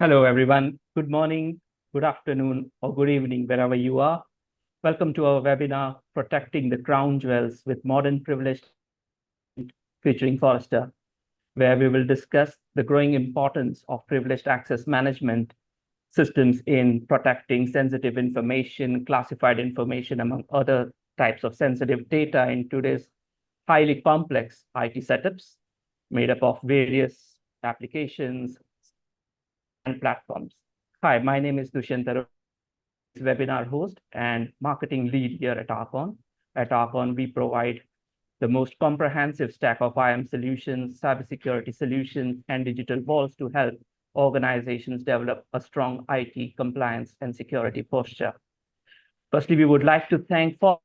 Hello, everyone. Good morning, good afternoon, or good evening, wherever you are. Welcome to our webinar, Protecting the Crown Jewels with Modern Privilege, featuring Forrester, where we will discuss the growing importance of privileged access management systems in protecting sensitive information, classified information, among other types of sensitive data in today's highly complex IT setups made up of various applications and platforms. Hi, my name is Dushyant, webinar host and marketing lead here at ARCON. At ARCON, we provide the most comprehensive stack of IAM solutions, cybersecurity solutions, and digital walls to help organizations develop a strong IT compliance and security posture. Firstly, we would like to thank for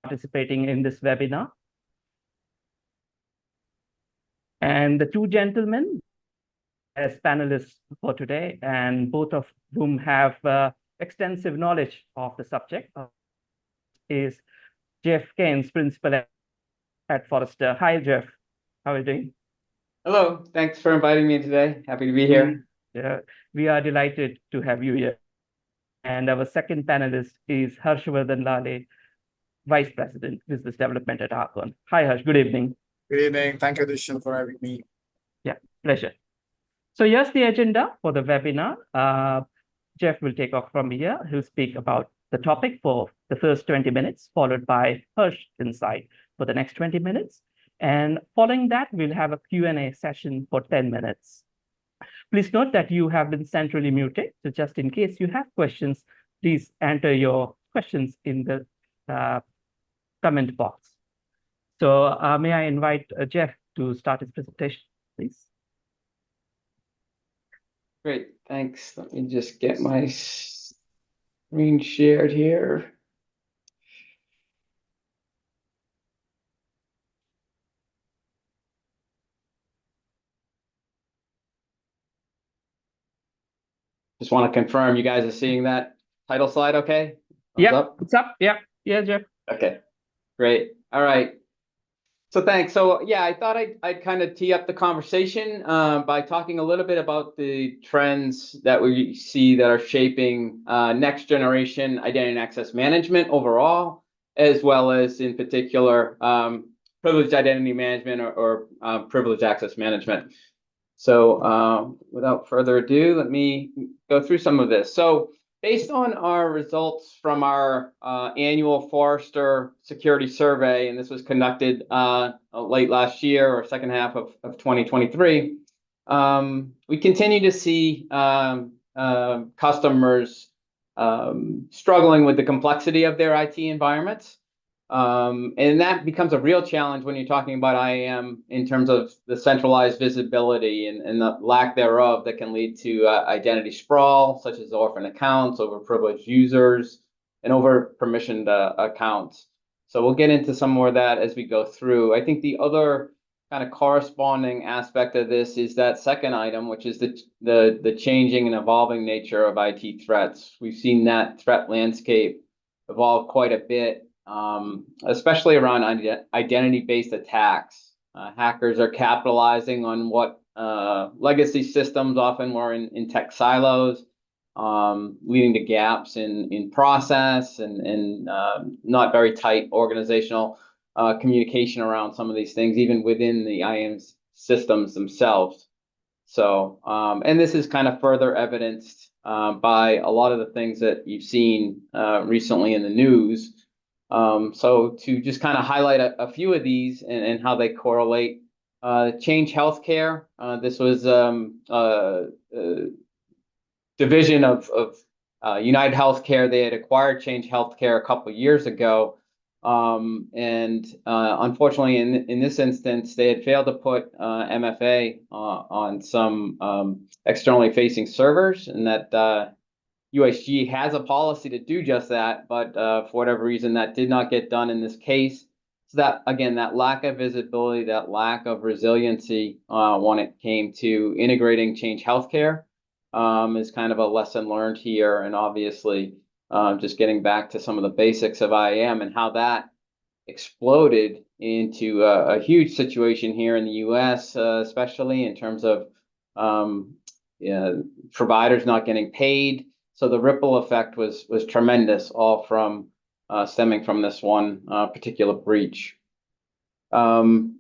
participating in this webinar. And the two gentlemen as panelists for today, and both of whom have extensive knowledge of the subject, is Geoff Cairns, principal at Forrester. Hi, Geoff. How are you doing? Hello. Thanks for inviting me today. Happy to be here. Yeah, we are delighted to have you here. And our second panelist is Harshavardhan Lale, Vice President, Business Development at ARCON. Hi, Harsh. Good evening. Good evening. Thank you, Dushyant, for having me. Yeah, pleasure. So here's the agenda for the webinar. Geoff will take off from here. He'll speak about the topic for the first 20 minutes, followed by Harsh Insight for the next 20 minutes. And following that, we'll have a Q&A session for 10 minutes. Please note that you have been centrally muted. So just in case you have questions, please enter your questions in the comment box. So may I invite Geoff to start his presentation, please? Great. Thanks. Let me just get my screen shared here. Just want to confirm you guys are seeing that title slide okay? Yeah, it's up. Yeah, Geoff. Okay, great. All right. So thanks. So yeah, I thought I'd kind of tee up the conversation by talking a little bit about the trends that we see that are shaping next generation identity and access management overall, as well as in particular privileged identity management or privileged access management. So without further ado, let me go through some of this. So based on our results from our annual Forrester security survey, and this was conducted late last year or second half of 2023, we continue to see customers struggling with the complexity of their IT environments. And that becomes a real challenge when you're talking about IAM in terms of the centralized visibility and the lack thereof that can lead to identity sprawl, such as orphan accounts, overprivileged users, and over permissioned accounts. So we'll get into some more of that as we go through. I think the other kind of corresponding aspect of this is that second item, which is the changing and evolving nature of IT threats. We've seen that threat landscape evolve quite a bit. Especially around identity-based attacks. Hackers are capitalizing on what legacy systems often were in tech silos, leading to gaps in process and not very tight organizational communication around some of these things, even within the IAM systems themselves. So, and this is kind of further evidenced by a lot of the things that you've seen recently in the news. So to just kind of highlight a few of these and how they correlate, Change Healthcare. This was a division of United Healthcare. They had acquired Change Healthcare a couple of years ago. And unfortunately, in this instance, they had failed to put MFA on some externally facing servers, and that USG has a policy to do just that, but for whatever reason, that did not get done in this case. So that, again, that lack of visibility, that lack of resiliency when it came to integrating Change Healthcare is kind of a lesson learned here. And obviously, just getting back to some of the basics of IAM and how that exploded into a huge situation here in the US, especially in terms of providers not getting paid. So the ripple effect was tremendous, all from stemming from this one particular breach. MGM,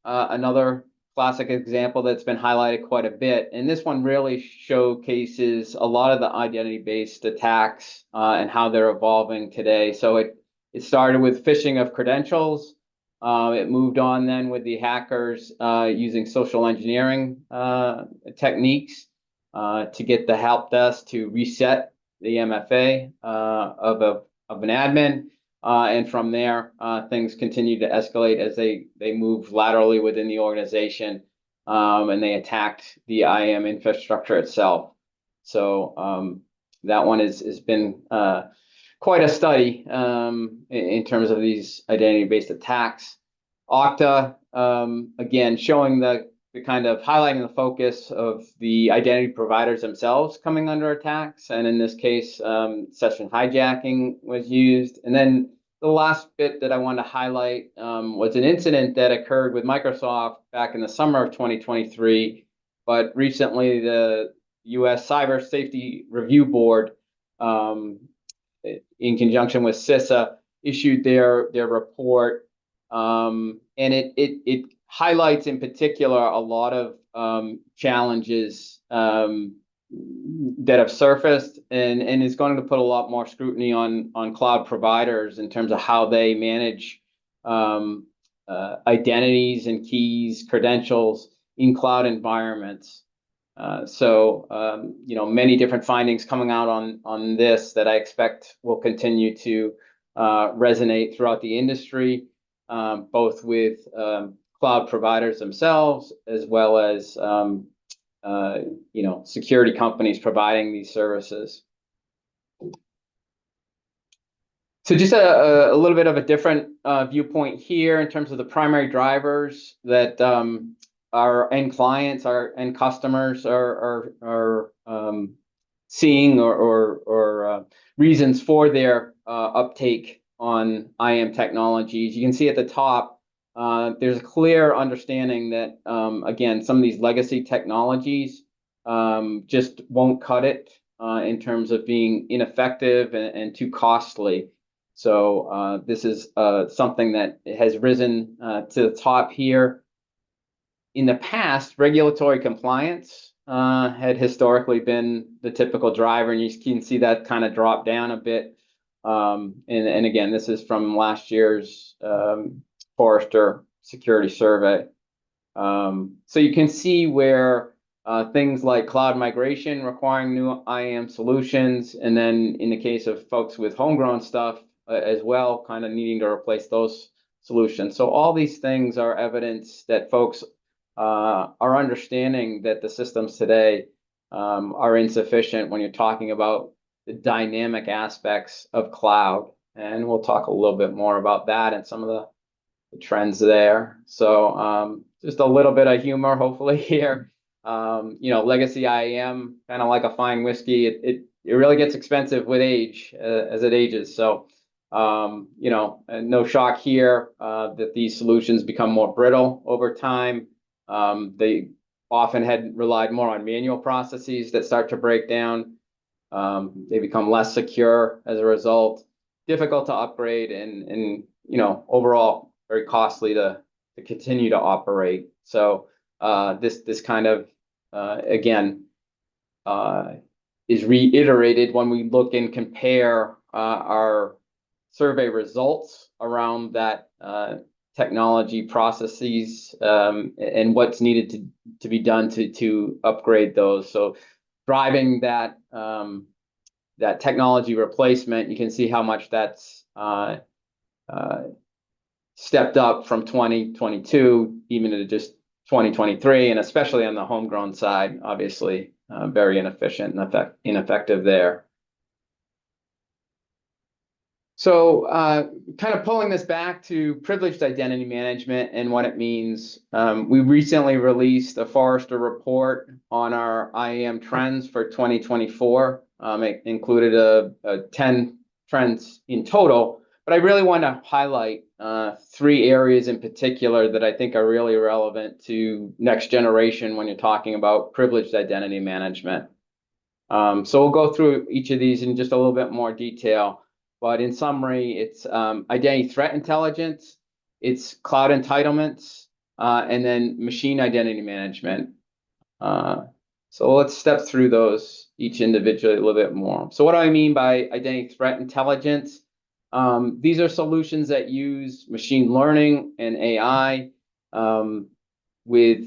another classic example that's been highlighted quite a bit, and this one really showcases a lot of the identity-based attacks and how they're evolving today. So it started with phishing of credentials. It moved on then with the hackers using social engineering techniques to get the help desk to reset the MFA of an admin. And from there, things continued to escalate as they moved laterally within the organization, and they attacked the IAM infrastructure itself. So that one has been quite a study in terms of these identity-based attacks. Okta, again, showing the kind of highlighting the focus of the identity providers themselves coming under attacks. And in this case, session hijacking was used. And then the last bit that I wanted to highlight was an incident that occurred with Microsoft back in the summer of 2023. But recently, the U.S. Cyber Safety Review Board, in conjunction with CISA, issued their report. And it highlights in particular a lot of challenges that have surfaced and is going to put a lot more scrutiny on cloud providers in terms of how they manage identities and keys, credentials in cloud environments. Many different findings coming out on this that I expect will continue to resonate throughout the industry, both with cloud providers themselves, as well as security companies providing these services. So just a little bit of a different viewpoint here in terms of the primary drivers that our end clients, our end customers are seeing or reasons for their uptake on IAM technologies. You can see at the top, there's a clear understanding that, again, some of these legacy technologies just won't cut it in terms of being ineffective and too costly. So this is something that has risen to the top here. In the past, regulatory compliance had historically been the typical driver, and you can see that kind of drop down a bit. And again, this is from last year's Forrester security survey. So you can see where things like cloud migration requiring new IAM solutions, and then in the case of folks with homegrown stuff as well, kind of needing to replace those solutions. So all these things are evidence that folks are understanding that the systems today are insufficient when you're talking about the dynamic aspects of cloud. And we'll talk a little bit more about that and some of the trends there. So just a little bit of humor, hopefully, here. Legacy IAM, kind of like a fine whiskey, it really gets expensive with age as it ages. So, no shock here that these solutions become more brittle over time. They often had relied more on manual processes that start to break down. They become less secure as a result, difficult to upgrade, and overall very costly to continue to operate. So this kind of again is reiterated when we look and compare our survey results around that technology processes and what's needed to be done to upgrade those. So driving that that technology replacement, you can see how much that's stepped up from 2022 even to just 2023, and especially on the homegrown side, obviously very inefficient and ineffective there. So kind of pulling this back to privileged identity management and what it means, we recently released a Forrester report on our IAM trends for 2024. It included 10 trends in total, but I really want to highlight three areas in particular that I think are really relevant to next generation when you're talking about privileged identity management. So we'll go through each of these in just a little bit more detail, but in summary, it's identity threat intelligence, it's cloud entitlements, and then machine identity management. So let's step through those each individually a little bit more. So what do I mean by identity threat intelligence? These are solutions that use machine learning and AI with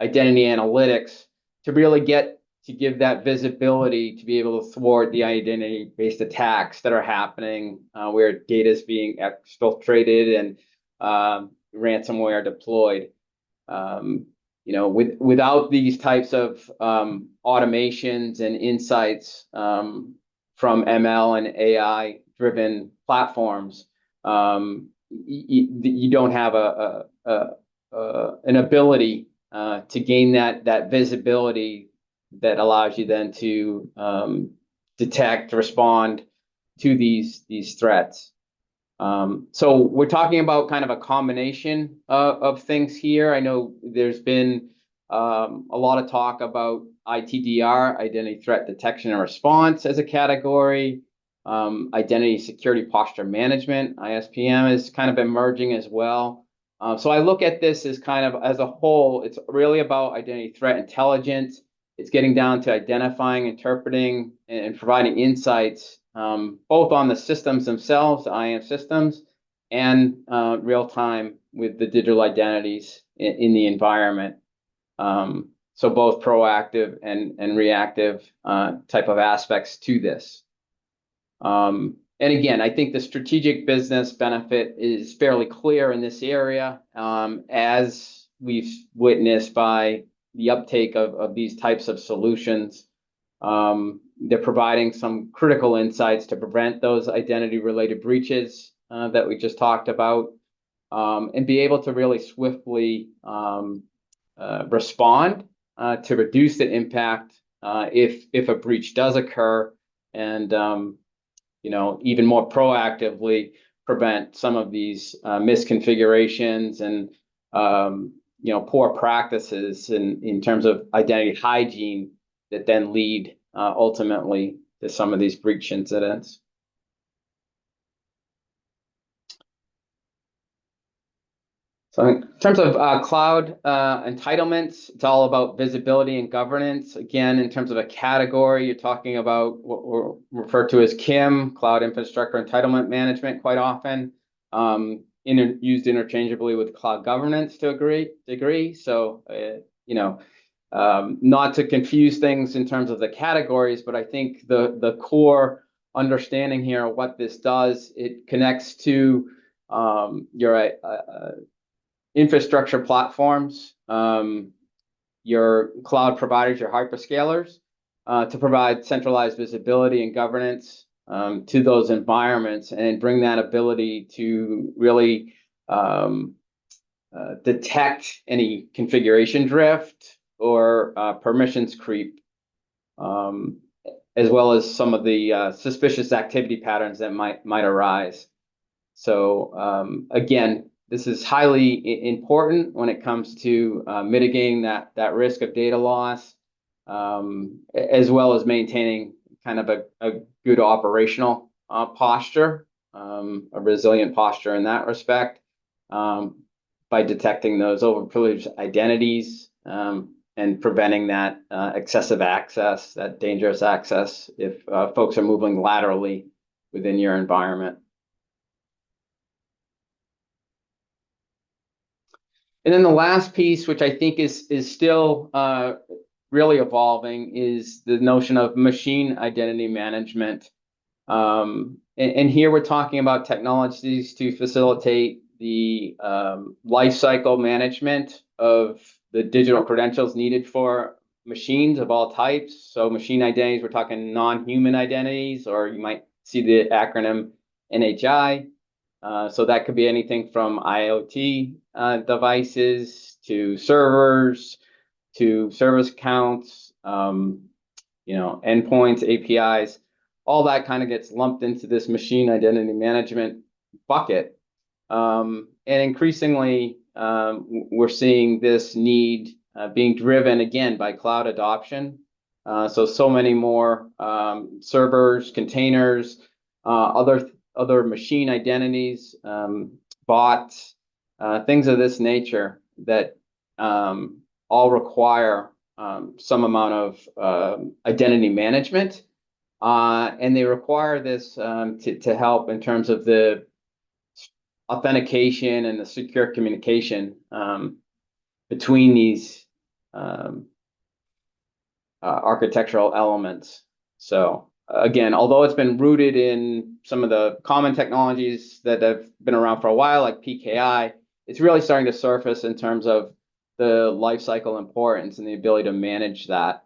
identity analytics to really give that visibility to be able to thwart the identity-based attacks that are happening where data is being exfiltrated and ransomware deployed. Without these types of automations and insights from ML and AI-driven platforms, you don't have an ability to gain that visibility that allows you then to detect, respond to these threats. So we're talking about kind of a combination of things here. I know there's been a lot of talk about ITDR, Identity Threat Detection and Response, as a category. Identity Security Posture Management, ISPM, is kind of emerging as well. So I look at this as kind of as a whole. It's really about identity threat intelligence. It's getting down to identifying, interpreting, and providing insights, both on the systems themselves, the IAM systems, and real time with the digital identities in the environment. So both proactive and reactive type of aspects to this. And again, I think the strategic business benefit is fairly clear in this area, as we've witnessed by the uptake of these types of solutions. They're providing some critical insights to prevent those identity-related breaches that we just talked about, and be able to really swiftly respond to reduce the impact if a breach does occur, and even more proactively prevent some of these misconfigurations and poor practices in terms of identity hygiene that then lead ultimately to some of these breach incidents. So in terms of cloud entitlements, it's all about visibility and governance. Again, in terms of a category, you're talking about what we're referred to as KIM, Cloud Infrastructure Entitlement Management, quite often, used interchangeably with cloud governance to a degree. So, not to confuse things in terms of the categories, but I think the core understanding here of what this does, it connects to your infrastructure platforms, your cloud providers, your hyperscalers, to provide centralized visibility and governance to those environments, and bring that ability to really detect any configuration drift or permissions creep, as well as some of the suspicious activity patterns that might arise. So again, this is highly important when it comes to mitigating that risk of data loss, as well as maintaining kind of a good operational posture, a resilient posture in that respect, by detecting those overprivileged identities and preventing that excessive access, that dangerous access, if folks are moving laterally within your environment. And then the last piece, which I think is still really evolving, is the notion of machine identity management. And here we're talking about technologies to facilitate the lifecycle management of the digital credentials needed for machines of all types. So machine identities, we're talking non-human identities, or you might see the acronym NHI. So that could be anything from IoT devices to servers, to service accounts, endpoints, APIs. All that kind of gets lumped into this machine identity management bucket. And increasingly, we're seeing this need being driven again by cloud adoption. So many more servers, containers, other machine identities, bots, things of this nature that all require some amount of identity management, and they require this to help in terms of the authentication and the secure communication between these architectural elements. So again, although it's been rooted in some of the common technologies that have been around for a while, like PKI, it's really starting to surface in terms of the lifecycle importance and the ability to manage that.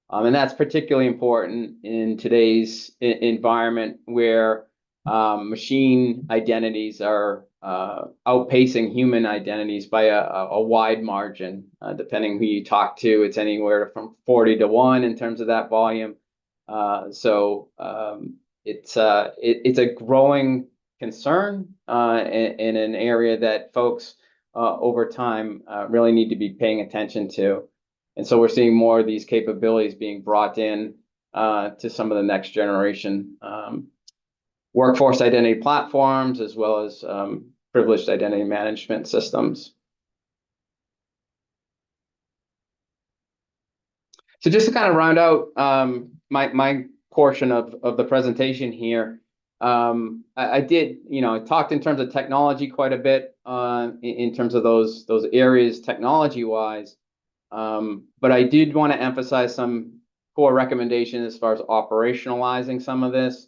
And that's particularly important in today's environment where machine identities are outpacing human identities by a wide margin. Depending who you talk to, it's anywhere from 40 to 1 in terms of that volume. So it's a growing concern in an area that folks over time really need to be paying attention to. And so we're seeing more of these capabilities being brought in to some of the next generation workforce identity platforms, as well as privileged identity management systems. So just to kind of round out my portion of the presentation here, I did, I talked in terms of technology quite a bit in terms of those areas technology-wise. But I did want to emphasize some core recommendations as far as operationalizing some of this.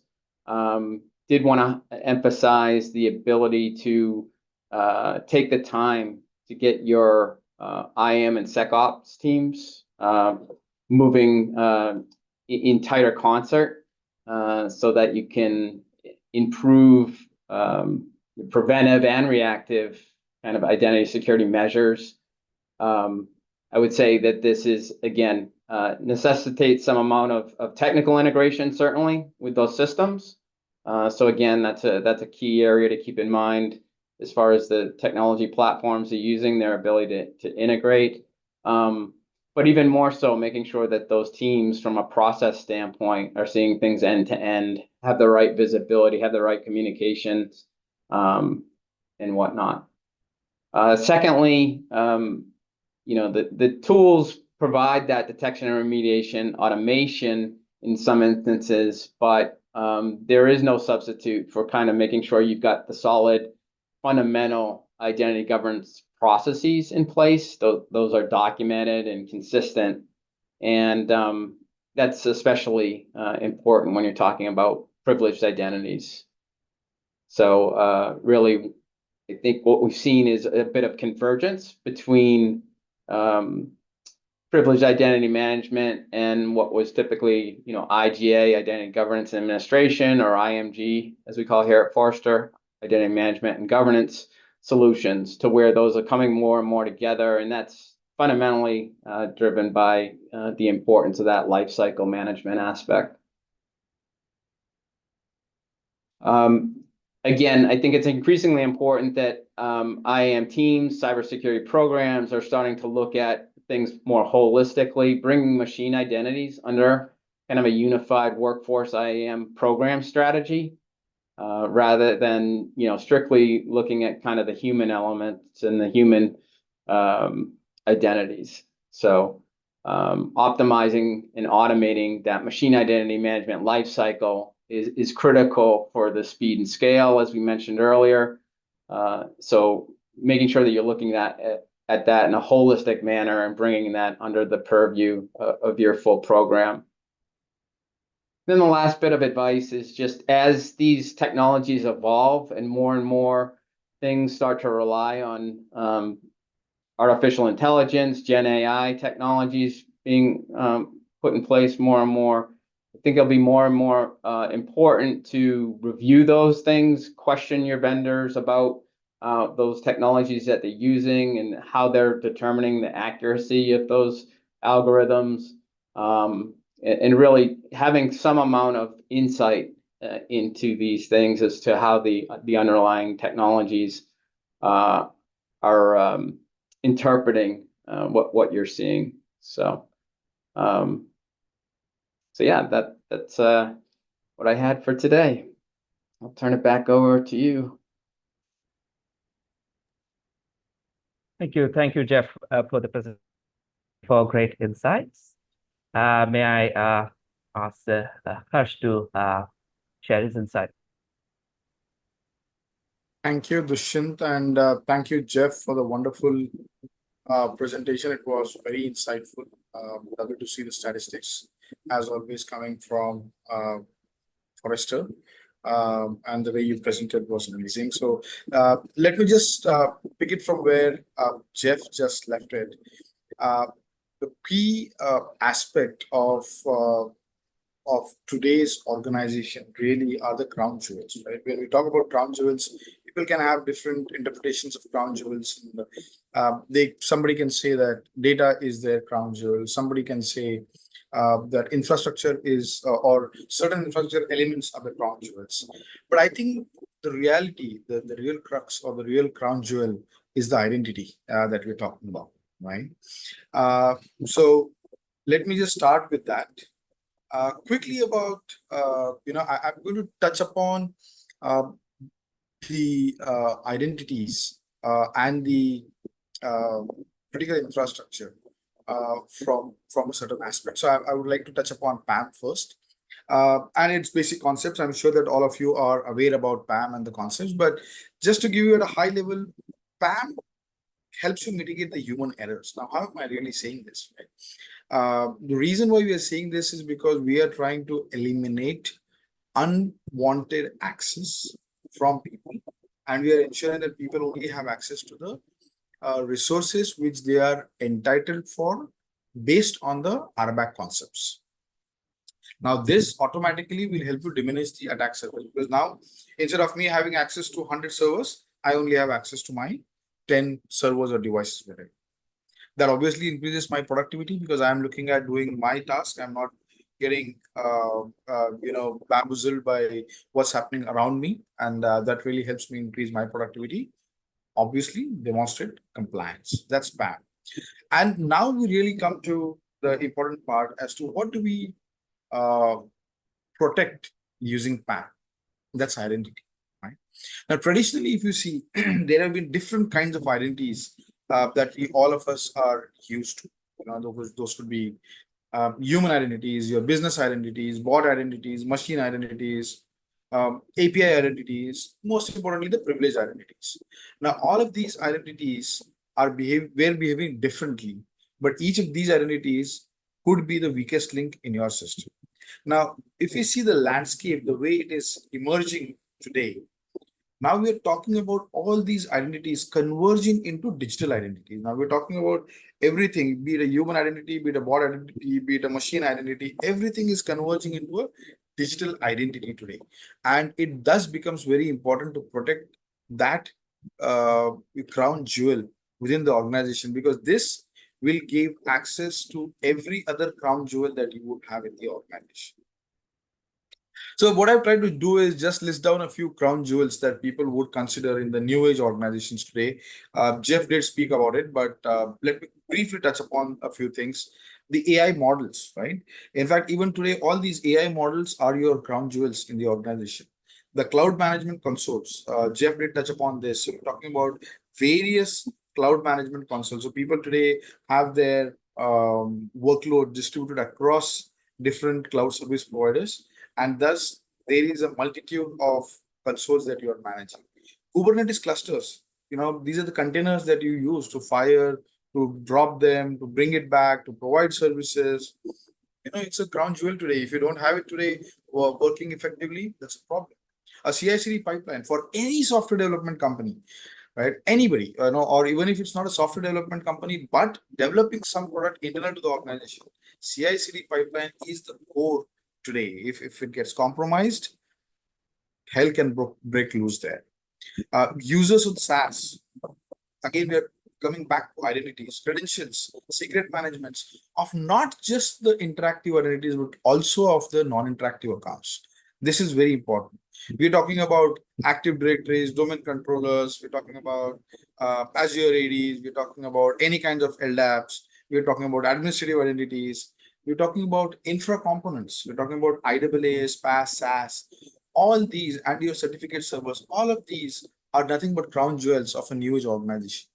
Did want to emphasize the ability to take the time to get your IAM and SecOps teams moving in tighter concert so that you can improve preventive and reactive kind of identity security measures. I would say that this is, again, necessitates some amount of technical integration, certainly, with those systems. So again, that's a key area to keep in mind as far as the technology platforms are using, their ability to integrate. But even more so, making sure that those teams, from a process standpoint, are seeing things end to end, have the right visibility, have the right communications, and whatnot. Secondly, the tools provide that detection and remediation automation in some instances, but there is no substitute for kind of making sure you've got the solid fundamental identity governance processes in place. Those are documented and consistent, and that's especially important when you're talking about privileged identities. So really, I think what we've seen is a bit of convergence between privileged identity management and what was typically, IGA, Identity Governance and Administration, or IMG, as we call it here at Forrester, Identity Management and Governance solutions, to where those are coming more and more together, and that's fundamentally driven by the importance of that lifecycle management aspect. Again, I think it's increasingly important that IAM teams, cybersecurity programs are starting to look at things more holistically, bringing machine identities under kind of a unified workforce IAM program strategy, rather than strictly looking at kind of the human elements and the human identities. So optimizing and automating that machine identity management lifecycle is critical for the speed and scale, as we mentioned earlier. So making sure that you're looking at that in a holistic manner and bringing that under the purview of your full program. Then the last bit of advice is just as these technologies evolve and more things start to rely on artificial intelligence, Gen AI technologies being put in place more and more, I think it'll be more and more important to review those things, question your vendors about those technologies that they're using and how they're determining the accuracy of those algorithms, and really having some amount of insight into these things as to how the underlying technologies are interpreting what you're seeing. So yeah, that's what I had for today. I'll turn it back over to you. Thank you, Geoff, for the presentation, for great insights. May I ask Harsh to share his insight? Thank you, Dushyant, and thank you, Geoff, for the wonderful presentation. It was very insightful. Lovely to see the statistics, as always, coming from Forrester. And the way you presented was amazing. So let me just pick it from where Geoff just left it. The key aspect of today's organization really are the crown jewels, right? When we talk about crown jewels, people can have different interpretations of crown jewels. Somebody can say that data is their crown jewel. Somebody can say that infrastructure is or certain infrastructure elements are the crown jewels. But I think the reality, the real crux or the real crown jewel is the identity that we're talking about, right? So let me just start with that. Quickly about, I'm going to touch upon the identities and the critical infrastructure from a certain aspect. So I would like to touch upon PAM first. And its basic concepts. I'm sure that all of you are aware about PAM and the concepts, but just to give you at a high level, PAM helps you mitigate the human errors. Now, how am I really saying this? Right? The reason why we are saying this is because we are trying to eliminate unwanted access from people, and we are ensuring that people only have access to the resources which they are entitled for based on the RBAC concepts. Now, this automatically will help you diminish the attack surface, because now instead of me having access to 100 servers, I only have access to my 10 servers or devices. That obviously increases my productivity because I'm looking at doing my task. I'm not getting bamboozled by what's happening around me, and that really helps me increase my productivity. Obviously, demonstrate compliance. That's PAM. And now we really come to the important part as to what do we protect using PAM. That's identity, right? Now, traditionally, if you see, there have been different kinds of identities that all of us are used to. Those could be human identities, your business identities, bot identities, machine identities, API identities, most importantly, the privileged identities. Now, all of these identities were behaving differently, but each of these identities could be the weakest link in your system. Now, if you see the landscape, the way it is emerging today, now we're talking about all these identities converging into digital identities. Now we're talking about everything, be it a human identity, be it a bot identity, be it a machine identity, everything is converging into a digital identity today. And it thus becomes very important to protect that crown jewel within the organization, because this will give access to every other crown jewel that you would have in the organization. So what I've tried to do is just list down a few crown jewels that people would consider in the new age organizations today. Geoff did speak about it, but let me briefly touch upon a few things. The AI models, right? In fact, even today, all these AI models are your crown jewels in the organization. The cloud management consoles, Geoff did touch upon this. So we're talking about various cloud management consoles. So people today have their workload distributed across different cloud service providers, and thus there is a multitude of consoles that you are managing. Kubernetes clusters, these are the containers that you use to fire, to drop them, to bring it back, to provide services. It's a crown jewel today. If you don't have it today working effectively, that's a problem. A CI/CD pipeline for any software development company, right? Anybody, or even if it's not a software development company, but developing some product internal to the organization, CI/CD pipeline is the core today. If it gets compromised, hell can break loose there. Users with SaaS, again, we're coming back to identities, credentials, secret managements of not just the interactive identities, but also of the non-interactive accounts. This is very important. We're talking about Active Directories, domain controllers. We're talking about Azure ADs. We're talking about any kinds of LDAPs. We're talking about administrative identities. We're talking about infra components. We're talking about IaaS, PaaS, SaaS. All these and your certificate servers, all of these are nothing but crown jewels of a new age organization.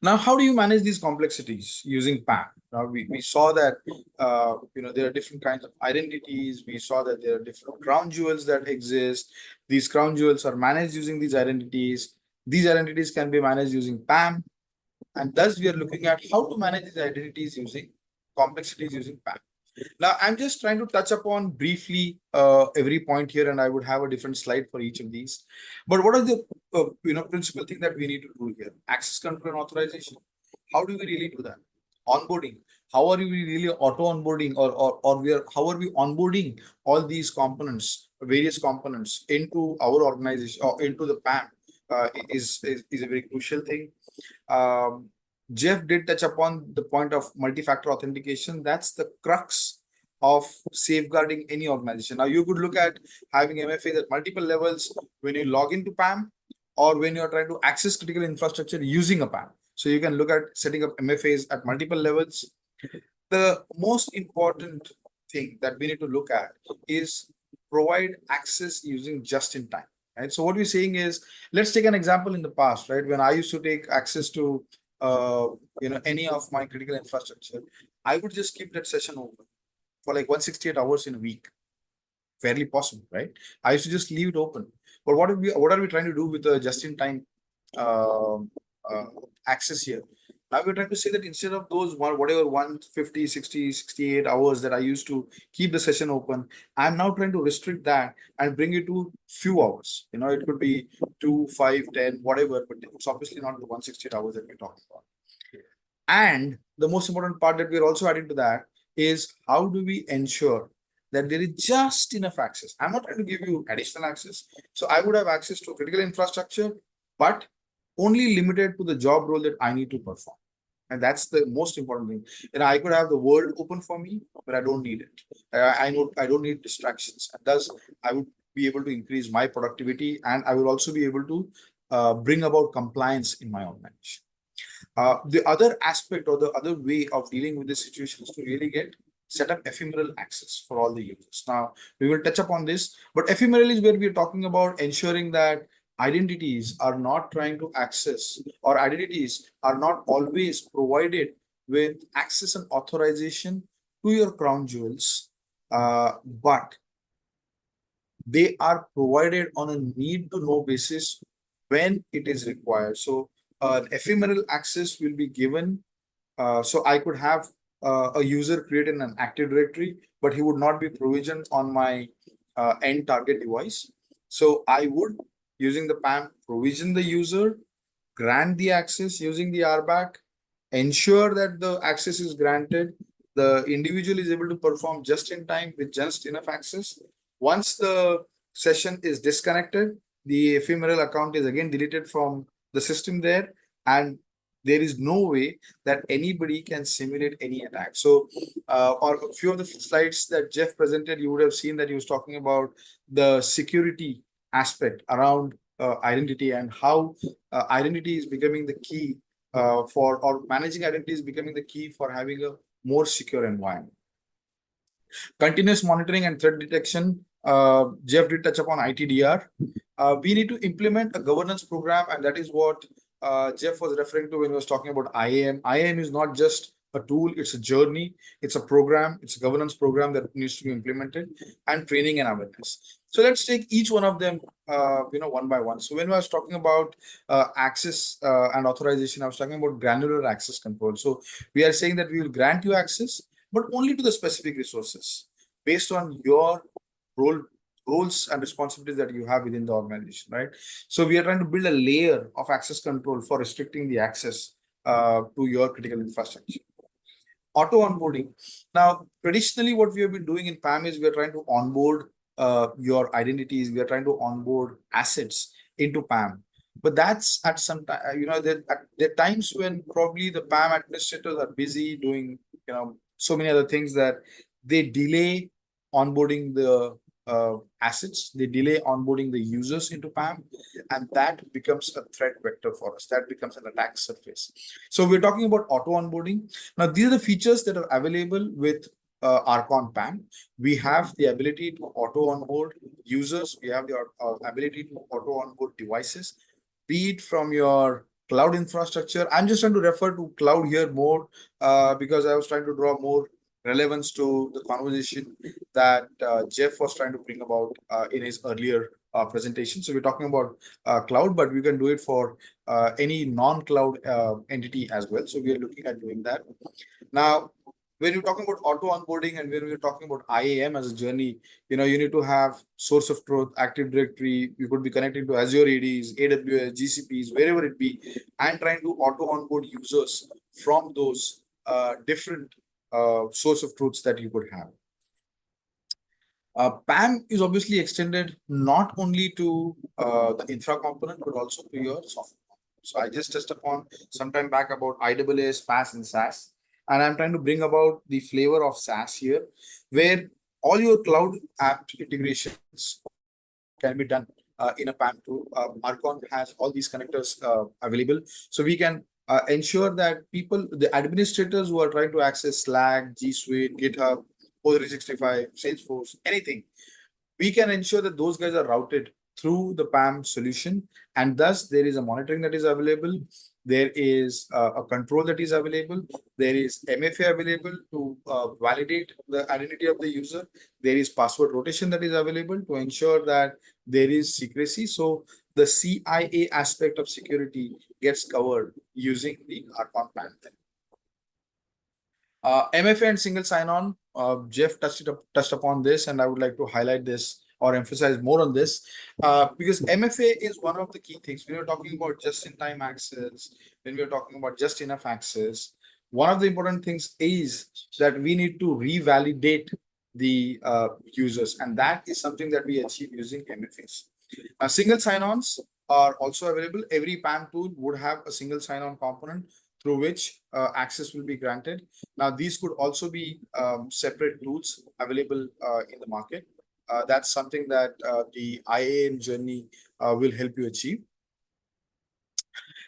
Now, how do you manage these complexities using PAM? Now, we saw that there are different kinds of identities. We saw that there are different crown jewels that exist. These crown jewels are managed using these identities. These identities can be managed using PAM. And thus, we are looking at how to manage these identities using complexities using PAM. Now, I'm just trying to touch upon briefly every point here, and I would have a different slide for each of these. But what are the principal thing that we need to do here? Access control and authorization. How do we really do that? Onboarding. How are we really auto onboarding, how are we onboarding all these components, various components into our organization or into the PAM? Is a very crucial thing. Geoff did touch upon the point of multi-factor authentication. That's the crux of safeguarding any organization. Now, you could look at having MFAs at multiple levels when you log into PAM or when you're trying to access critical infrastructure using a PAM. So you can look at setting up MFAs at multiple levels. The most important thing that we need to look at is provide access using just-in-time. Right. So what we're saying is, let's take an example in the past, right? When I used to take access to any of my critical infrastructure, I would just keep that session open for like 168 hours in a week. Fairly possible, right? I used to just leave it open. But what are we trying to do with the just-in-time access here? Now we're trying to say that instead of those whatever 150, 60, 68 hours that I used to keep the session open, I'm now trying to restrict that and bring it to few hours. It could be 2, 5, 10, whatever, but it's obviously not the 168 hours that we're talking about. And the most important part that we're also adding to that is how do we ensure that there is just enough access? I'm not trying to give you additional access. So I would have access to critical infrastructure, but only limited to the job role that I need to perform. And that's the most important thing. I could have the world open for me, but I don't need it. I know I don't need distractions. And thus, I would be able to increase my productivity, and I will also be able to bring about compliance in my organization. The other aspect or the other way of dealing with this situation is to really set up ephemeral access for all the users. Now, we will touch upon this, but ephemeral is where we are talking about ensuring that identities are not trying to access, or identities are not always provided with access and authorization to your crown jewels, but they are provided on a need-to-know basis when it is required. So ephemeral access will be given. So I could have a user create an Active Directory, but he would not be provisioned on my end target device. So I would, using the PAM, provision the user, grant the access using the RBAC, ensure that the access is granted, the individual is able to perform just in time with just enough access. Once the session is disconnected, the ephemeral account is again deleted from the system there, and there is no way that anybody can simulate any attack. So, or a few of the slides that Geoff presented, you would have seen that he was talking about the security aspect around identity and how identity is becoming the key or managing identity is becoming the key for having a more secure environment. Continuous monitoring and threat detection. Geoff did touch upon ITDR. We need to implement a governance program, and that is what Geoff was referring to when he was talking about IAM. IAM is not just a tool, it's a journey, it's a program, it's a governance program that needs to be implemented, and training and awareness. So let's take each one of them one by one. So when I was talking about access and authorization, I was talking about granular access control. So we are saying that we will grant you access, but only to the specific resources based on your roles and responsibilities that you have within the organization, right? So we are trying to build a layer of access control for restricting the access to your critical infrastructure. Auto onboarding. Now, traditionally, what we have been doing in PAM is we are trying to onboard your identities. We are trying to onboard assets into PAM. But that's at some time, there are times when probably the PAM administrators are busy doing, so many other things that they delay onboarding the assets, they delay onboarding the users into PAM, and that becomes a threat vector for us. That becomes an attack surface. So we're talking about auto onboarding. Now, these are the features that are available with ARCON PAM. We have the ability to auto onboard users. We have the ability to auto onboard devices, be it from your cloud infrastructure. I'm just trying to refer to cloud here more because I was trying to draw more relevance to the conversation that Geoff was trying to bring about in his earlier presentation. So we're talking about cloud, but we can do it for any non-cloud entity as well. So we are looking at doing that. Now, when you're talking about auto onboarding and when we're talking about IAM as a journey, you need to have source of truth, Active Directory. You could be connecting to Azure ADs, AWS, GCPs, wherever it be, and trying to auto onboard users from those different source of truths that you could have. PAM is obviously extended not only to the infra component, but also to your software. So I just touched upon some time back about IaaS, PaaS, and SaaS. And I'm trying to bring about the flavor of SaaS here, where all your cloud app integrations can be done in a PAM tool. ARCON has all these connectors available. So we can ensure that the administrators who are trying to access Slack, G Suite, GitHub, O365, Salesforce, anything, we can ensure that those guys are routed through the PAM solution, and thus there is a monitoring that is available. There is a control that is available. There is MFA available to validate the identity of the user. There is password rotation that is available to ensure that there is secrecy. So the CIA aspect of security gets covered using the ARCON PAM. MFA and single sign-on, Geoff touched upon this, and I would like to highlight this or emphasize more on this because MFA is one of the key things. When we're talking about just-in-time access, when we're talking about just enough access, one of the important things is that we need to revalidate the users, and that is something that we achieve using MFAs. Single sign-ons are also available. Every PAM tool would have a single sign-on component through which access will be granted. Now, these could also be separate tools available in the market. That's something that the IAM journey will help you achieve.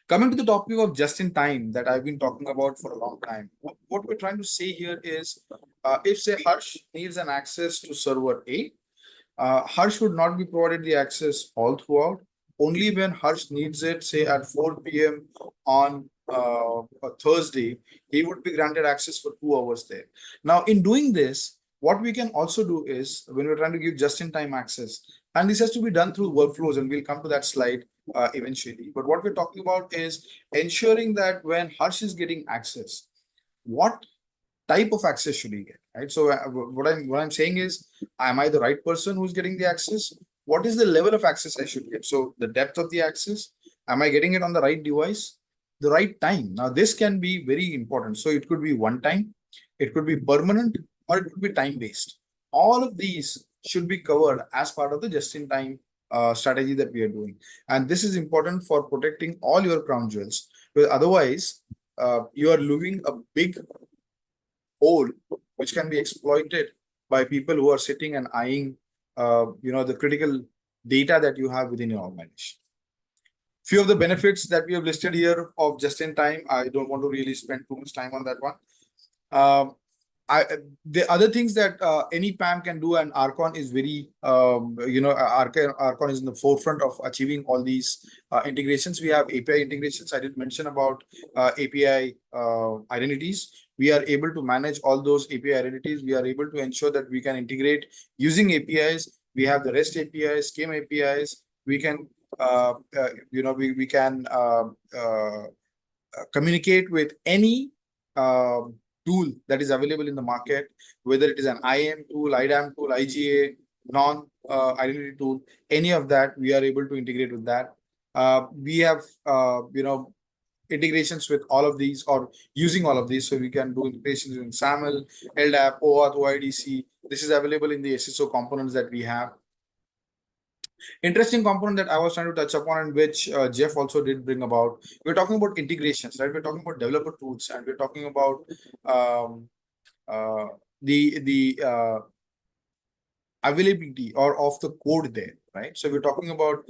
Coming to the topic of just-in-time that I've been talking about for a long time, what we're trying to say here is, if say Harsh needs an access to server A, Harsh would not be provided the access all throughout. Only when Harsh needs it, say at 4 p.m. on a Thursday, he would be granted access for 2 hours there. Now, in doing this, what we can also do is when we're trying to give just-in-time access, and this has to be done through workflows, and we'll come to that slide eventually. But what we're talking about is ensuring that when Harsh is getting access, what type of access should he get, right? So what I'm saying is, am I the right person who's getting the access? What is the level of access I should get? So the depth of the access, am I getting it on the right device, the right time? Now, this can be very important. So it could be one time, it could be permanent, or it could be time-based. All of these should be covered as part of the just-in-time strategy that we are doing. And this is important for protecting all your crown jewels, because otherwise you are leaving a big hole which can be exploited by people who are sitting and eyeing the critical data that you have within your organization. Few of the benefits that we have listed here of just-in-time, I don't want to really spend too much time on that one. The other things that any PAM can do, and ARCON is very, ARCON is in the forefront of achieving all these integrations. We have API integrations. I did mention about API identities. We are able to manage all those API identities. We are able to ensure that we can integrate using APIs. We have the REST APIs, scheme APIs. We can, we can communicate with any tool that is available in the market, whether it is an IAM tool, IDAM tool, IGA, non-identity tool, any of that, we are able to integrate with that. We have, integrations with all of these or using all of these. So we can do integrations in SAML, LDAP, OAuth, OIDC. This is available in the SSO components that we have. Interesting component that I was trying to touch upon, and which Geoff also did bring about. We're talking about integrations, right? We're talking about developer tools, and we're talking about availability or of the code there, right? So we're talking about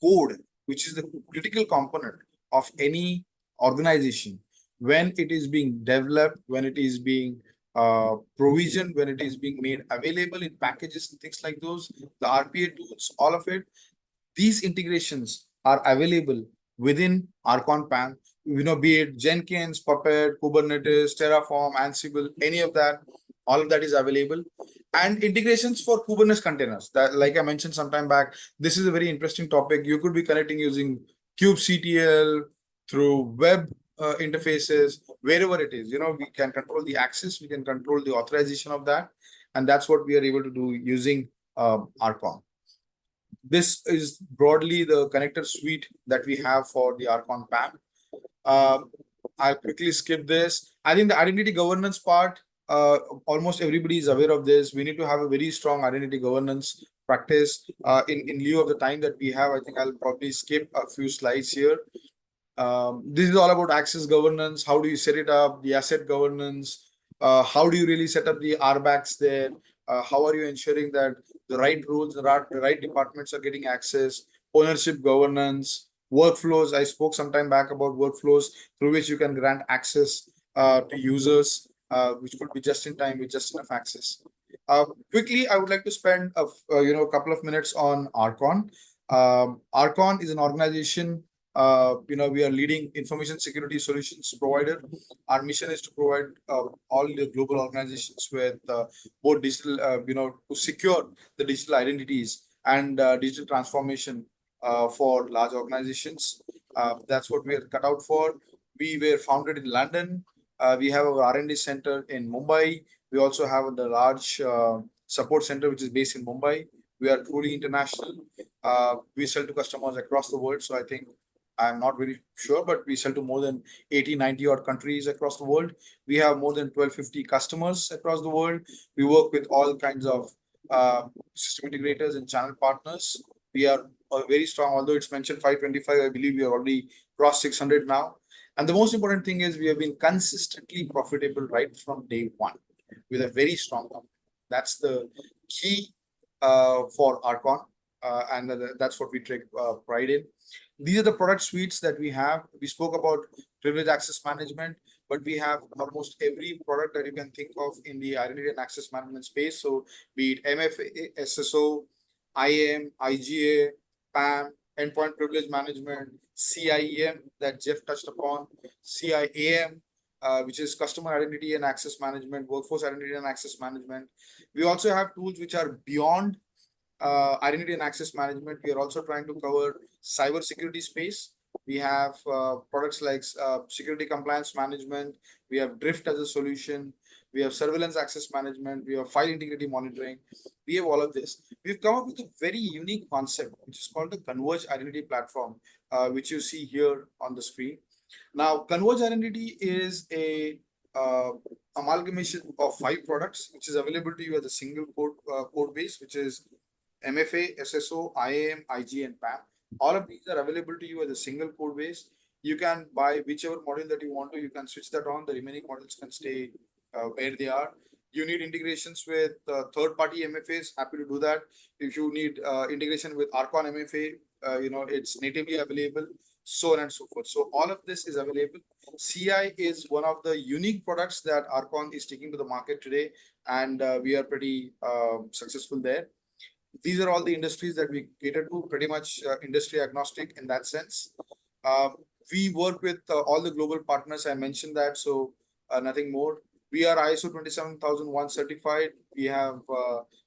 code, which is the critical component of any organization when it is being developed, when it is being provisioned, when it is being made available in packages and things like those, the RPA tools, all of it. These integrations are available within ARCON PAM, be it Jenkins, Puppet, Kubernetes, Terraform, Ansible, any of that, all of that is available. And integrations for Kubernetes containers that, like I mentioned some time back, this is a very interesting topic. You could be connecting using kubectl through web interfaces, wherever it is. We can control the access, we can control the authorization of that. And that's what we are able to do using ARCON. This is broadly the connector suite that we have for the ARCON PAM. I'll quickly skip this. I think the identity governance part, almost everybody is aware of this. We need to have a very strong identity governance practice. In lieu of the time that we have, I think I'll probably skip a few slides here. This is all about access governance. How do you set it up? The asset governance. How do you really set up the RBACs there? How are you ensuring that the right rules, the right departments are getting access? Ownership governance, workflows. I spoke some time back about workflows through which you can grant access to users, which could be just in time with just enough access. Quickly, I would like to spend a couple of minutes on ARCON. ARCON is an organization. We are leading information security solutions provider. Our mission is to provide all the global organizations with both digital, to secure the digital identities and digital transformation for large organizations. That's what we are cut out for. We were founded in London. We have our R&D center in Mumbai. We also have the large support center, which is based in Mumbai. We are truly international. We sell to customers across the world. So I think I'm not very sure, but we sell to more than 80, 90 odd countries across the world. We have more than 1,250 customers across the world. We work with all kinds of system integrators and channel partners. We are very strong, although it's mentioned 525, I believe we are already crossed 600 now. And the most important thing is we have been consistently profitable right from day one with a very strong company. That's the key for ARCON, and that's what we take pride in. These are the product suites that we have. We spoke about privilege access management, but we have almost every product that you can think of in the identity and access management space. So be it MFA, SSO, IAM, IGA, PAM, endpoint privilege management, CIEM that Geoff touched upon, CIAM, which is customer identity and access management, workforce identity and access management. We also have tools which are beyond identity and access management. We are also trying to cover cyber security space. We have products like security compliance management. We have Drift as a solution. We have surveillance access management. We have file integrity monitoring. We have all of this. We've come up with a very unique concept, which is called the Converged Identity Platform, which you see here on the screen. Now, Converged Identity is a amalgamation of 5 products, which is available to you as a single code base, which is MFA, SSO, IAM, IG, and PAM. All of these are available to you as a single code base. You can buy whichever module that you want to. You can switch that on. The remaining modules can stay where they are. You need integrations with third-party MFAs. Happy to do that. If you need integration with ARCON MFA, it's natively available. So on and so forth. So all of this is available. CI is one of the unique products that ARCON is taking to the market today, and we are pretty successful there. These are all the industries that we cater to, pretty much industry agnostic in that sense. We work with all the global partners. I mentioned that, so nothing more. We are ISO 27001 certified. We have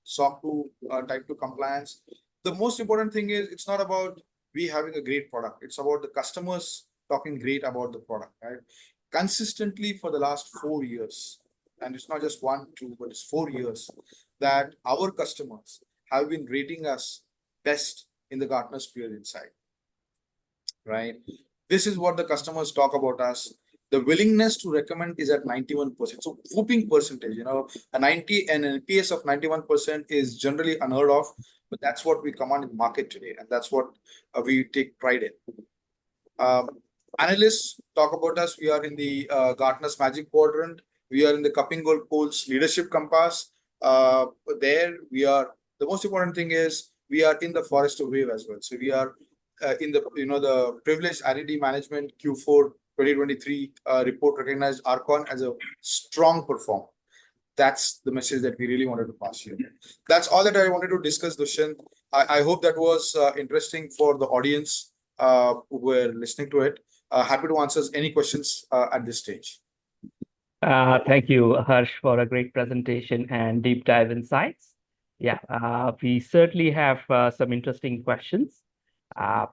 SOC 2 type 2 compliance. The most important thing is it's not about we having a great product. It's about the customers talking great about the product, right? Consistently for the last 4 years, and it's not just 1, 2, but it's 4 years that our customers have been rating us best in the Gartner Peer Insight, right? This is what the customers talk about us. The willingness to recommend is at 91%. So whooping percentage, a 90 and an NPS of 91% is generally unheard of, but that's what we command in the market today. And that's what we take pride in. Analysts talk about us. We are in the Gartner's Magic Quadrant. We are in the Cupping Gold Polls Leadership Compass. there we are. The most important thing is we are in the Forrester wave as well. So we are in the the privileged identity management Q4 2023 report recognized ARCON as a strong performer. That's the message that we really wanted to pass here. That's all that I wanted to discuss, Dushyant. I hope that was interesting for the audience who were listening to it. Happy to answer any questions at this stage. Thank you, Harsh, for a great presentation and deep dive insights. Yeah, we certainly have some interesting questions. Yeah.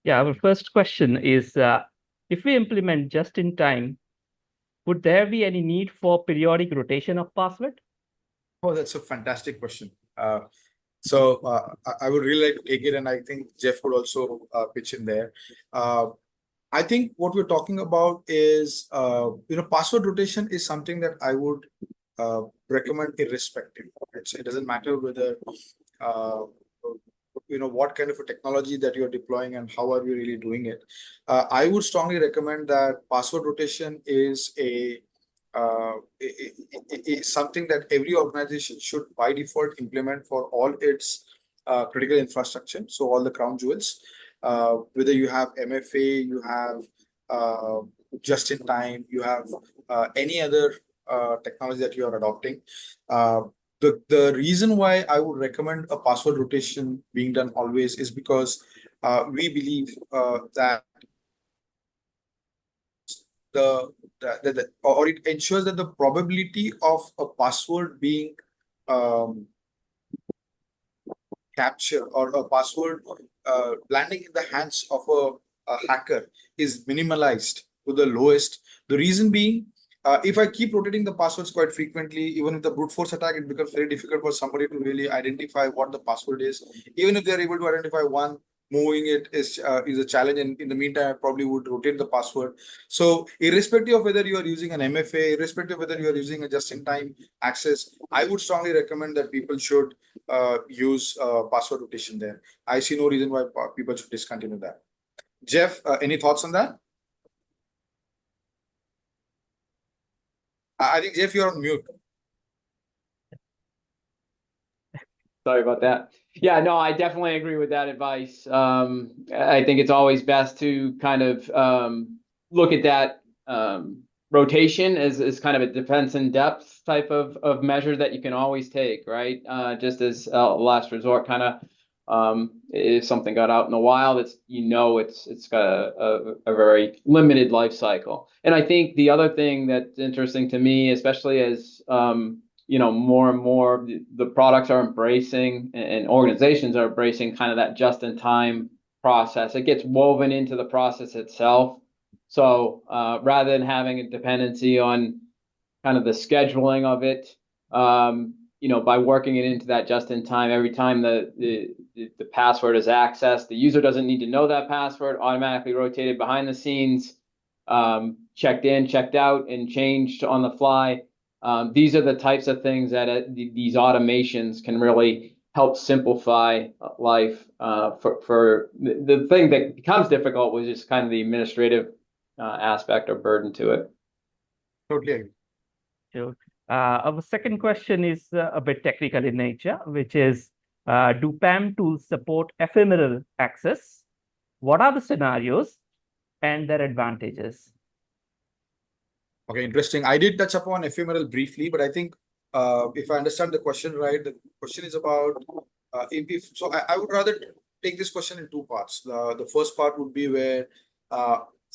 Yeah, our first question is, if we implement just in time, would there be any need for periodic rotation of password? Oh, that's a fantastic question. So I would really like to take it, and I think Geoff would also pitch in there. I think what we're talking about is, password rotation is something that I would recommend irrespective. Right? So it doesn't matter whether, what kind of a technology that you're deploying and how are you really doing it. I would strongly recommend that password rotation is something that every organization should by default implement for all its critical infrastructure. So all the crown jewels, whether you have MFA, you have just in time, you have any other technology that you are adopting. The reason why I would recommend a password rotation being done always is because we believe that or it ensures that the probability of a password being captured or a password landing in the hands of a hacker is minimalized to the lowest. The reason being, if I keep rotating the passwords quite frequently, even if the brute force attack, it becomes very difficult for somebody to really identify what the password is. Even if they're able to identify one, moving it is a challenge, and in the meantime I probably would rotate the password. So irrespective of whether you are using an MFA, irrespective of whether you are using a just-in-time access, I would strongly recommend that people should use password rotation there. I see no reason why people should discontinue that. Geoff, any thoughts on that? I think Geoff, you're on mute. Sorry about that. Yeah, no, I definitely agree with that advice. I think it's always best to kind of look at that rotation as kind of a defense in depth type of measure that you can always take, right? Just as a last resort kind of, if something got out in the wild, it's got a very limited life cycle. And I think the other thing that's interesting to me, especially as more and more the products are embracing and organizations are embracing kind of that just-in-time process. It gets woven into the process itself. So rather than having a dependency on kind of the scheduling of it, by working it into that just-in-time, every time the password is accessed, the user doesn't need to know that password, automatically rotated behind the scenes, checked in, checked out, and changed on the fly. These are the types of things that these automations can really help simplify life. For the thing that becomes difficult was just kind of the administrative aspect or burden to it. Totally agree. Sure. Our second question is a bit technical in nature, which is, do PAM tools support ephemeral access? What are the scenarios and their advantages? Okay, interesting. I did touch upon ephemeral briefly, but I think if I understand the question right, the question is about so I would rather take this question in two parts. The first part would be where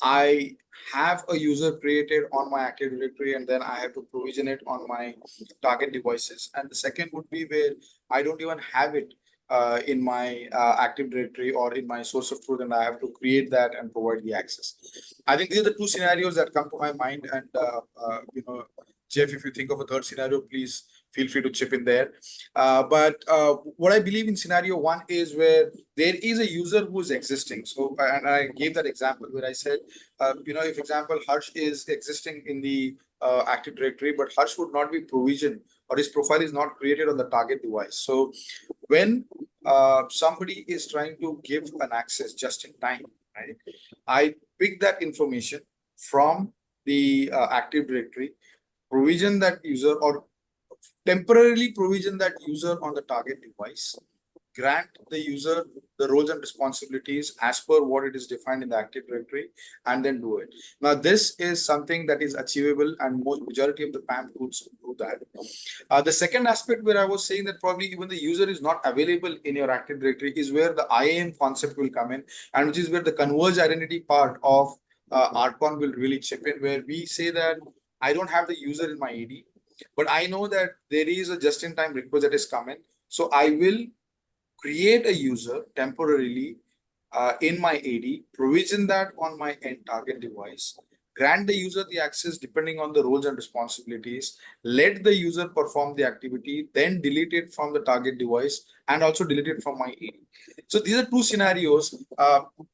I have a user created on my Active Directory and then I have to provision it on my target devices. And the second would be where I don't even have it in my Active Directory or in my source of truth, and I have to create that and provide the access. I think these are the two scenarios that come to my mind, and Geoff, if you think of a third scenario, please feel free to chip in there. But what I believe in scenario one is where there is a user who is existing. So, and I gave that example where I said, if example, Harsh is existing in the Active Directory, but Harsh would not be provisioned or his profile is not created on the target device. So when somebody is trying to give an access just in time, right? I pick that information from the Active Directory, provision that user or temporarily provision that user on the target device, grant the user the roles and responsibilities as per what it is defined in the Active Directory, and then do it. Now, this is something that is achievable, and most majority of the PAM tools do that. The second aspect where I was saying that probably even the user is not available in your Active Directory is where the IAM concept will come in, and which is where the converged identity part of ARCON will really chip in, where we say that I don't have the user in my AD, but I know that there is a just-in-time request that is coming. So I will create a user temporarily in my AD, provision that on my end target device, grant the user the access depending on the roles and responsibilities, let the user perform the activity, then delete it from the target device and also delete it from my AD. So these are two scenarios.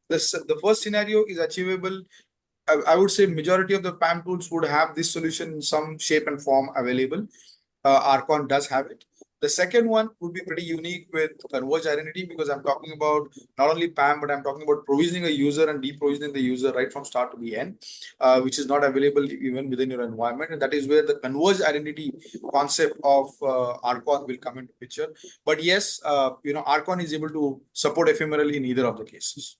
The first scenario is achievable. I would say majority of the PAM tools would have this solution in some shape and form available. ARCON does have it. The second one would be pretty unique with converged identity, because I'm talking about not only PAM, but I'm talking about provisioning a user and deprovisioning the user right from start to the end, which is not available even within your environment. And that is where the converged identity concept of ARCON will come into picture. But yes, ARCON is able to support ephemeral in either of the cases.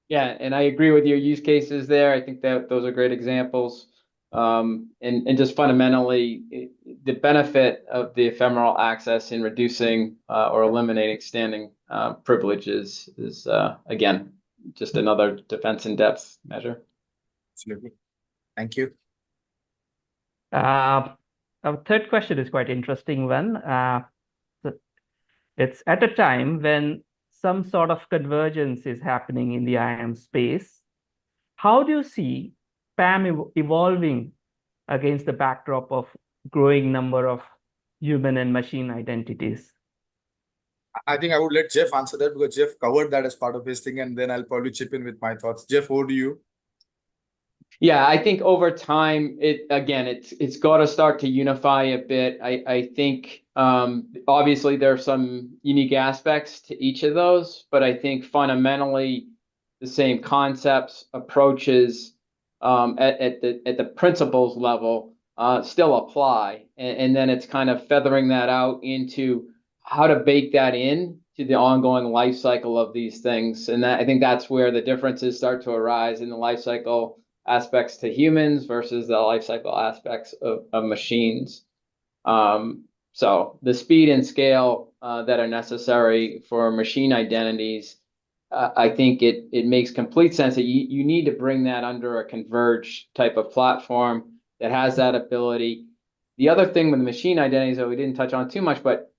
Yeah, and I agree with your use cases there. I think that those are great examples. And just fundamentally, the benefit of the ephemeral access in reducing or eliminating standing privileges is, again, just another defense in depth measure. Absolutely. Thank you. Our third question is quite interesting one. It's at a time when some sort of convergence is happening in the IAM space. How do you see PAM evolving against the backdrop of growing number of human and machine identities? I think I would let Geoff answer that, because Geoff covered that as part of his thing, and then I'll probably chip in with my thoughts. Geoff, over to you. Yeah, I think over time, it's got to start to unify a bit. I think obviously there are some unique aspects to each of those, but I think fundamentally the same concepts, approaches at the principles level still apply, and then it's kind of feathering that out into how to bake that in to the ongoing life cycle of these things, and I think that's where the differences start to arise in the life cycle aspects to humans versus the life cycle aspects of machines. So the speed and scale that are necessary for machine identities, I think it makes complete sense that you need to bring that under a converged type of platform that has that ability. The other thing with machine identities that we didn't touch on too much, but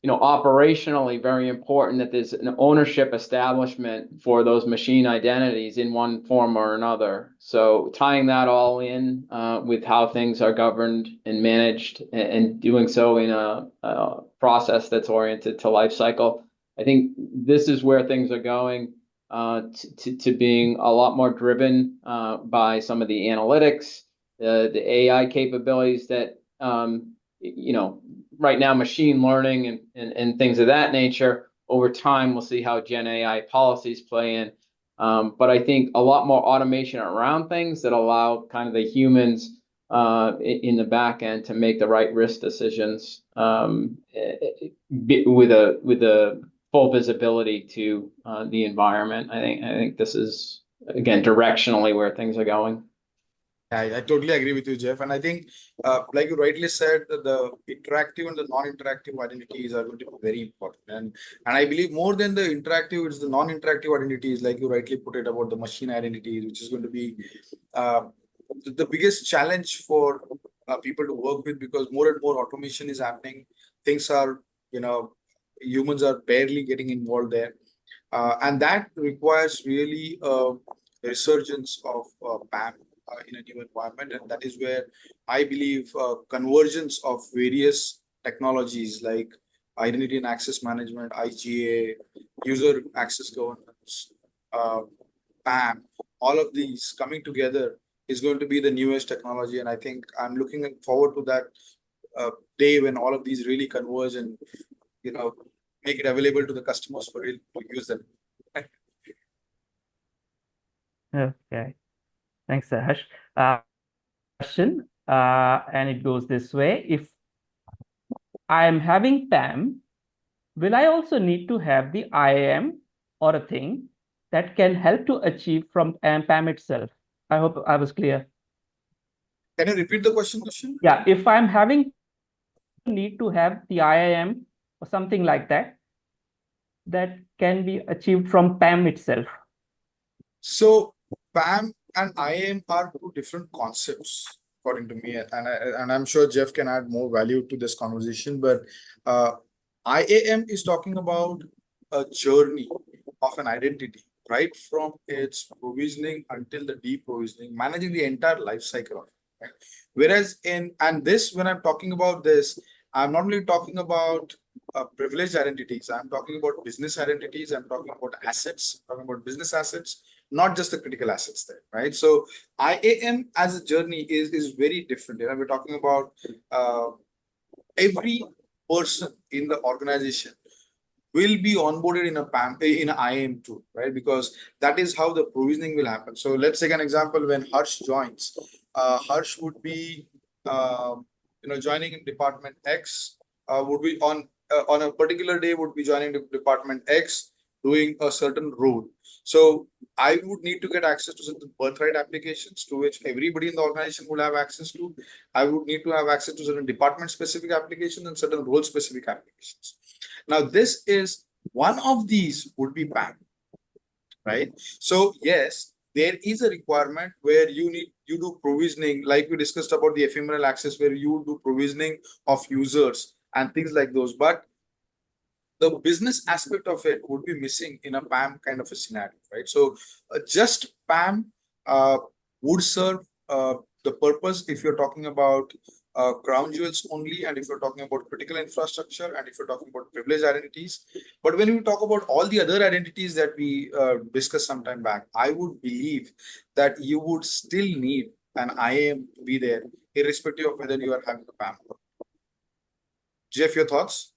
operationally very important that there's an ownership establishment for those machine identities in one form or another. So tying that all in with how things are governed and managed, and doing so in a process that's oriented to life cycle. I think this is where things are going to being a lot more driven by some of the analytics, the AI capabilities that right now machine learning and things of that nature. Over time, we'll see how Gen AI policies play in. But I think a lot more automation around things that allow kind of the humans in the back end to make the right risk decisions with a full visibility to the environment. I think this is, again, directionally where things are going. I totally agree with you, Geoff. And I think, like you rightly said, the interactive and the non-interactive identities are going to be very important. And I believe more than the interactive, it's the non-interactive identities, like you rightly put it about the machine identities, which is going to be the biggest challenge for people to work with, because more and more automation is happening. Things are, humans are barely getting involved there. And that requires really a resurgence of PAM. in a new environment, and that is where I believe convergence of various technologies like identity and access management, IGA, user access governance, PAM, all of these coming together is going to be the newest technology, and I think I'm looking forward to that day when all of these really converge and make it available to the customers for real to use them. Okay, thanks, Sahash. Question, and it goes this way: if I am having PAM, will I also need to have the IAM or a thing that can help to achieve from PAM itself? I hope I was clear. Can you repeat the question? Yeah, if I'm having need to have the IAM or something like that, that can be achieved from PAM itself. So PAM and IAM are two different concepts, according to me, and I'm sure Geoff can add more value to this conversation. But IAM is talking about a journey of an identity, right from its provisioning until the deprovisioning, managing the entire life cycle of it. Right? Whereas when I'm talking about this, I'm not only talking about privileged identities. I'm talking about business identities. I'm talking about assets. I'm talking about business assets, not just the critical assets there, right? So IAM as a journey is very different. We're talking about every person in the organization will be onboarded in a PAM in an IAM tool, right? Because that is how the provisioning will happen. So let's take an example. When Harsh joins, Harsh would be joining in department X, would be on a particular day would be joining the department X, doing a certain role. So I would need to get access to certain birthright applications to which everybody in the organization would have access to. I would need to have access to certain department specific applications and certain role specific applications. Now, this is one of these would be PAM, right? So yes, there is a requirement where you do provisioning, like we discussed about the ephemeral access, where you do provisioning of users and things like those. But the business aspect of it would be missing in a PAM kind of a scenario, right? So just PAM would serve the purpose if you're talking about crown jewels only, and if you're talking about critical infrastructure, and if you're talking about privileged identities. But when we talk about all the other identities that we discussed some time back, I would believe that you would still need an IAM to be there, irrespective of whether you are having a PAM. Geoff, your thoughts?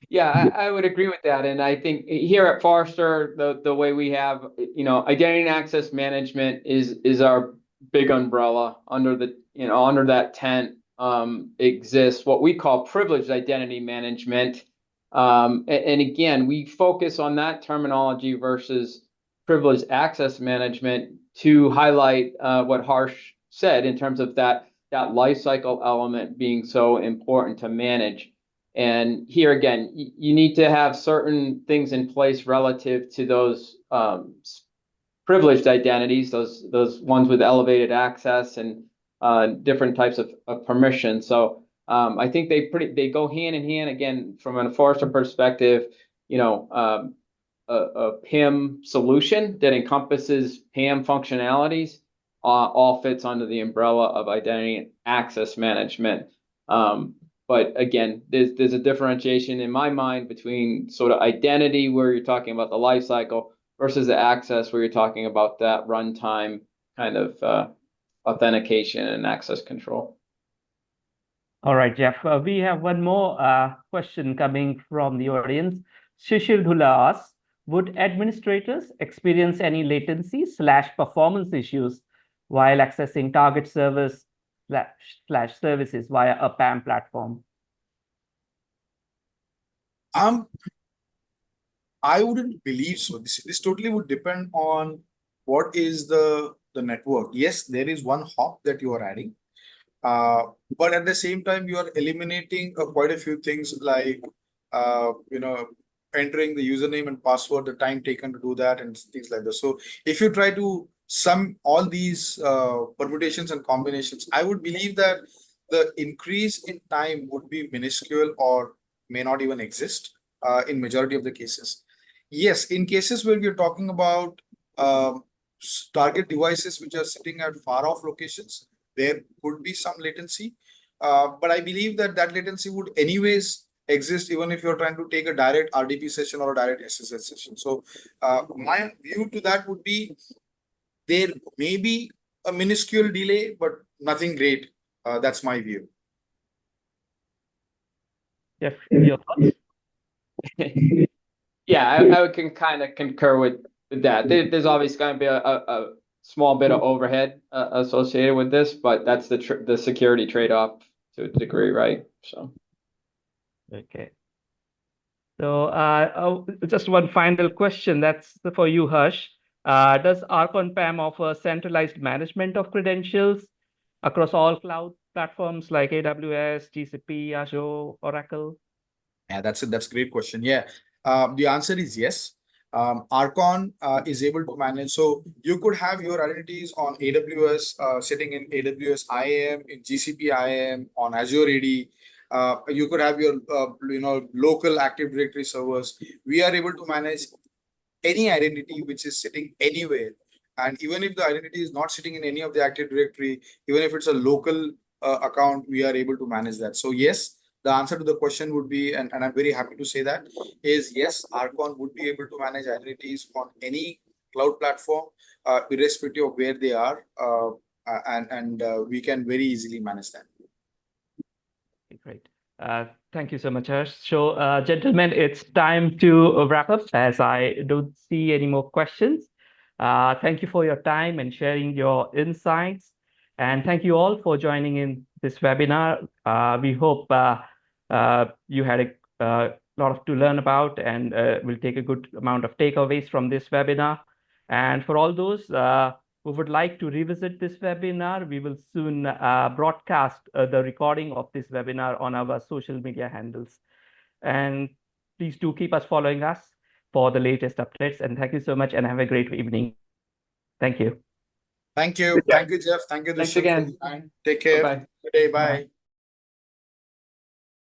Yeah, I would agree with that. And I think here at Forrester, the way we have, identity and access management is our big umbrella. Under that tent exists what we call privileged identity management. And again, we focus on that terminology versus privileged access management to highlight what Harsh said in terms of that life cycle element being so important to manage. And here again, you need to have certain things in place relative to those privileged identities, those ones with elevated access and different types of permission. So I think they go hand in hand. Again, from a Forrester perspective, a PIM solution that encompasses PAM functionalities all fits under the umbrella of identity and access management. But again, there's a differentiation in my mind between sort of identity, where you're talking about the life cycle, versus the access, where you're talking about that runtime kind of authentication and access control. All right, Geoff. We have one more question coming from the audience. Shishir Dhula asks, would administrators experience any latency/performance issues while accessing target servers / services via a PAM platform? I wouldn't believe so. This totally would depend on what is the network. Yes, there is one hop that you are adding, but at the same time you are eliminating quite a few things like entering the username and password, the time taken to do that, and things like that. So if you try to sum all these permutations and combinations, I would believe that the increase in time would be minuscule or may not even exist in majority of the cases. Yes, in cases where we're talking about target devices which are sitting at far off locations, there could be some latency. But I believe that that latency would anyways exist even if you're trying to take a direct RDP session or a direct SSH session. So my view to that would be there may be a minuscule delay, but nothing great. That's my view. Jeff, your thoughts? Yeah, I would kind of concur with that. There's always going to be a small bit of overhead associated with this, but that's the security trade-off to a degree, right? So. Okay. So just one final question. That's for you, Harsh. Does ARCON PAM offer centralized management of credentials across all cloud platforms like AWS, GCP, Azure, Oracle? Yeah, that's a great question. Yeah, the answer is yes. ARCON is able to manage. So you could have your identities on AWS, sitting in AWS IAM, in GCP IAM, on Azure AD. You could have your local Active Directory servers. We are able to manage any identity which is sitting anywhere. And even if the identity is not sitting in any of the Active Directory, even if it's a local account, we are able to manage that. So yes, the answer to the question would be, and I'm very happy to say that, is yes, ARCON would be able to manage identities on any cloud platform, irrespective of where they are, and we can very easily manage that. Great. Thank you so much, Harsh. So, gentlemen, it's time to wrap up as I don't see any more questions. Thank you for your time and sharing your insights. And thank you all for joining in this webinar. We hope you had a lot to learn about and will take a good amount of takeaways from this webinar. And for all those who would like to revisit this webinar, we will soon broadcast the recording of this webinar on our social media handles. And please do keep us following us for the latest updates. And thank you so much and have a great evening. Thank you. Thank you. Thank you, Jeff. Thank you, Thanks Dushyant, again. for the time. Take care. Bye-bye. Good day. Bye.